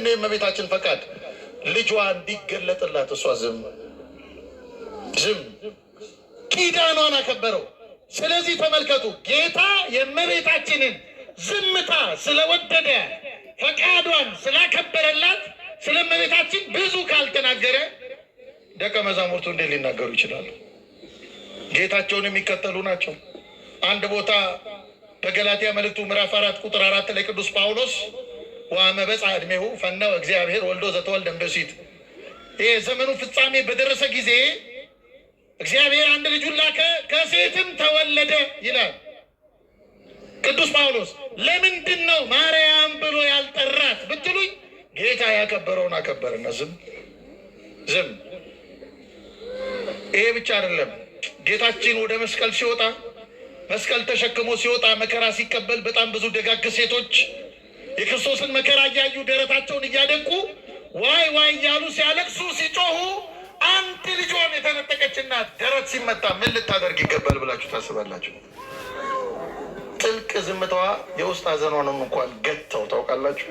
ምንድነው የእመቤታችን ፈቃድ? ልጇ እንዲገለጥላት እሷ ዝም ኪዳኗን አከበረው። ስለዚህ ተመልከቱ፣ ጌታ የእመቤታችንን ዝምታ ስለወደደ ፈቃዷን ስላከበረላት ስለ እመቤታችን ብዙ ካልተናገረ ደቀ መዛሙርቱ እንዴት ሊናገሩ ይችላሉ? ጌታቸውን የሚከተሉ ናቸው። አንድ ቦታ በገላትያ መልእክቱ ምዕራፍ 4 ቁጥር 4 ላይ ቅዱስ ጳውሎስ ወአመበጽ ዕድሜሁ ፈነወ እግዚአብሔር ወልዶ ዘተወልደ እምብእሲት፣ ይሄ ዘመኑ ፍጻሜ በደረሰ ጊዜ እግዚአብሔር አንድ ልጁን ላከ ከሴትም ተወለደ ይላል ቅዱስ ጳውሎስ። ለምንድን ነው ማርያም ብሎ ያልጠራት ብትሉኝ፣ ጌታ ያከበረውን አከበረና ዝም። ይሄ ብቻ አይደለም። ጌታችን ወደ መስቀል ሲወጣ መስቀል ተሸክሞ ሲወጣ መከራ ሲቀበል በጣም ብዙ ደጋግ ሴቶች የክርስቶስን መከራ እያዩ ደረታቸውን እያደቁ ዋይ ዋይ እያሉ ሲያለቅሱ ሲጮሁ፣ አንድ ልጇን የተነጠቀች እናት ደረት ሲመታ ምን ልታደርግ ይገባል ብላችሁ ታስባላችሁ? ጥልቅ ዝምታዋ የውስጥ ሐዘኗን እንኳን ገተው ታውቃላችሁ።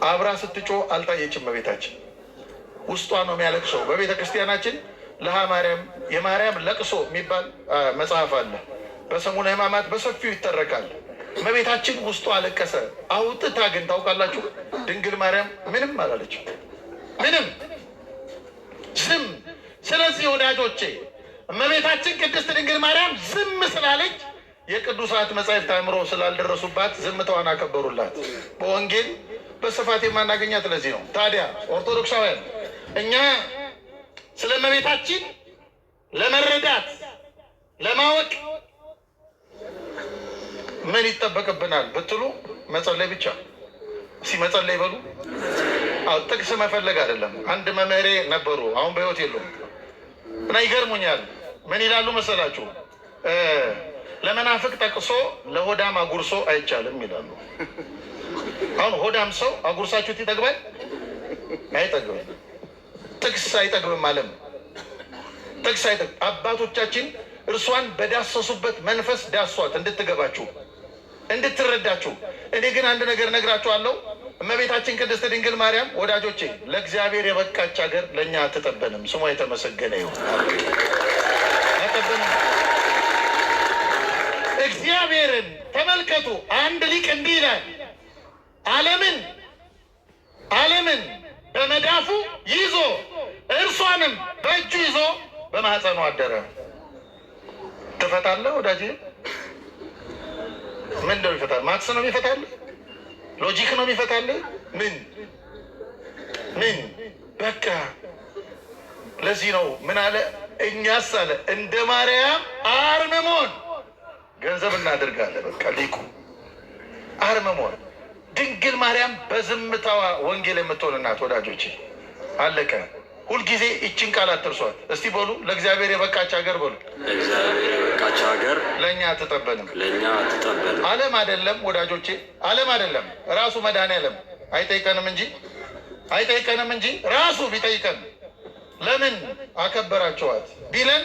አብራ ስትጮህ አልታየችም እመቤታችን። ውስጧ ነው የሚያለቅሰው። በቤተ ክርስቲያናችን ለሃ ማርያም የማርያም ለቅሶ የሚባል መጽሐፍ አለ። በሰሙነ ሕማማት በሰፊው ይተረካል። እመቤታችን ውስጧ አለቀሰ። አውጥታ ግን ታውቃላችሁ ድንግል ማርያም ምንም አላለችም፣ ምንም ዝም። ስለዚህ ወዳጆቼ እመቤታችን ቅድስት ድንግል ማርያም ዝም ስላለች የቅዱሳት መጻሕፍት አእምሮ ስላልደረሱባት ዝምታዋን አከበሩላት። በወንጌል በስፋት የማናገኛት ለዚህ ነው። ታዲያ ኦርቶዶክሳውያን እኛ ስለ እመቤታችን ለመረዳት ለማወቅ ምን ይጠበቅብናል ብትሉ መጸለይ ብቻ። መጸለይ በሉ። ጥቅስ መፈለግ አይደለም። አንድ መምህሬ ነበሩ፣ አሁን በሕይወት የሉም እና ይገርሙኛል። ምን ይላሉ መሰላችሁ? ለመናፍቅ ጠቅሶ ለሆዳም አጉርሶ አይቻልም ይላሉ። አሁን ሆዳም ሰው አጉርሳችሁት ይጠግባል? አይጠግብም። ጥቅስ አይጠግብም አለም። ጥቅስ አይጠግብም። አባቶቻችን እርሷን በዳሰሱበት መንፈስ ዳሷት እንድትገባችሁ እንድትረዳችሁ። እኔ ግን አንድ ነገር ነግራችኋለሁ። እመቤታችን ቅድስት ድንግል ማርያም ወዳጆቼ ለእግዚአብሔር የበቃች ሀገር ለእኛ አትጠበንም። ስሟ የተመሰገነ ይሁን። አትጠበንም። እግዚአብሔርን ተመልከቱ። አንድ ሊቅ እንዲህ ይላል፣ ዓለምን በመዳፉ ይዞ እርሷንም በእጁ ይዞ በማህፀኑ አደረ። ትፈታለህ ወዳጄ? ምን ነው ይፈታል? ማክስ ነው ይፈታል? ሎጂክ ነው ይፈታል? ምን በቃ ለዚህ ነው ምን አለ? እኛስ አለ እንደ ማርያም አርምሞን ገንዘብ እናደርጋለን። በቃ ሊቁ አርምሞን ድንግል ማርያም በዝምታዋ ወንጌል የምትሆን እናት ወዳጆቼ፣ አለቀ። ሁልጊዜ ይችን ቃል አትርሷት። እስቲ በሉ ለእግዚአብሔር የበቃች ሀገር በሉ። ለእግዚአብሔር የበቃች ሀገር ለእኛ አትጠበንም። ለእኛ አትጠበንም። ዓለም አይደለም ወዳጆቼ፣ ዓለም አይደለም። ራሱ መድኃኔዓለም አይጠይቀንም እንጂ ራሱ ቢጠይቀን ለምን አከበራችኋት ቢለን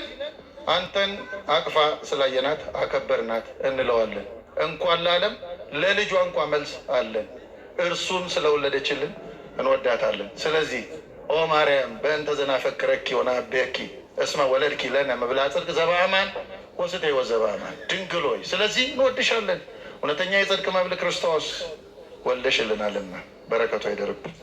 አንተን አቅፋ ስላየናት አከበርናት እንለዋለን። እንኳን ለዓለም ለልጇ እንኳን መልስ አለን። እርሱም ስለወለደችልን እንወዳታለን። ስለዚህ ኦ ማርያም በእንተ ዘናፈቅረኪ ወናቤኪ እስመ ወለድኪ ለነ መብልዐ ጽድቅ ዘበአማን ወስቴ ወዘበአማን። ድንግል ሆይ ስለዚህ እንወድሻለን፣ እውነተኛ የጽድቅ መብል ክርስቶስ ወልደሽልናልና በረከቱ አይደርብን።